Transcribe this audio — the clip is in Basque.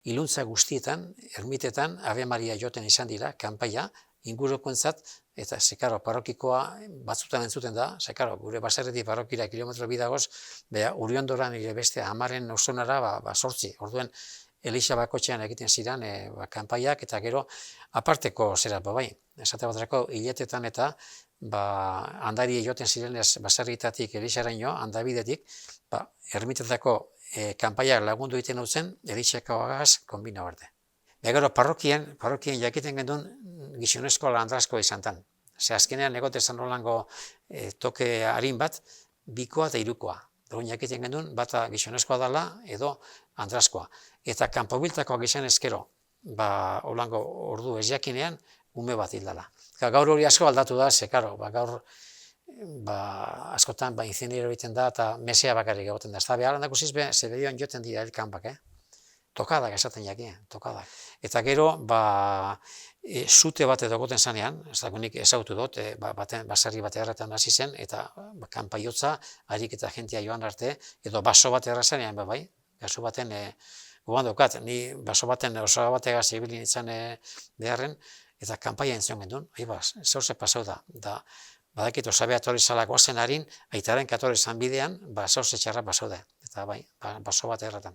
iluntza guztietan, ermitetan, Ave Maria joten izan dira, kanpaia, ingurukoentzat, eta sekaro parrokikoa batzutan entzuten da, sekaro, gure baserritik parrokira kilometro bi dagoz, beha, Uriondoran nire beste 10 auzonara, 8. Orduen, Elixa bakotxean egiten ziren kanpaiak, eta gero aparteko zera, bai, esate baterako hiletetan eta handari joten zirenez baserritatik Elixaraino, handabidetik, ermitetako kanpaiak lagundu egiten dutzen, Elixako agaz, konbina berde. Gero parrokien jakiten gendun gizonezko ala andraskoa izan tan. Ze azkenean egote zan nolango toke harin bat, bikoa eta hirukoa. Dugun jakiten gendun, bata gizonezkoa dela edo andraskoa. Eta kanpobiltakoak izan ezkero, holango ordu ez jakinean, ume bat hildala. Gaur hori asko aldatu da, ze karo, gaur askotan ingeniero egiten da eta mesea bakarrik egoten da. Ez da behar handako zizbe, zebedioan joten dira elkanpak, tokadak esaten jakin, tokadak. Eta gero, zute bat edo goten zanean, ez dago nik ezautu dut, baserri bat erretan hasi zen, eta kanpaiotza, harik eta jentia joan arte, edo baso bat errazanean, bai, baso baten, gogoan daukat, ni baso baten osoa bategaz ibilin izan beharren, eta kanpaia entzun gendun, zauze pasau da, badakit osabea torri zalako zen harin, aitaren katore zan bidean, zauze txarra pasau da, eta bai, baso bat erretan.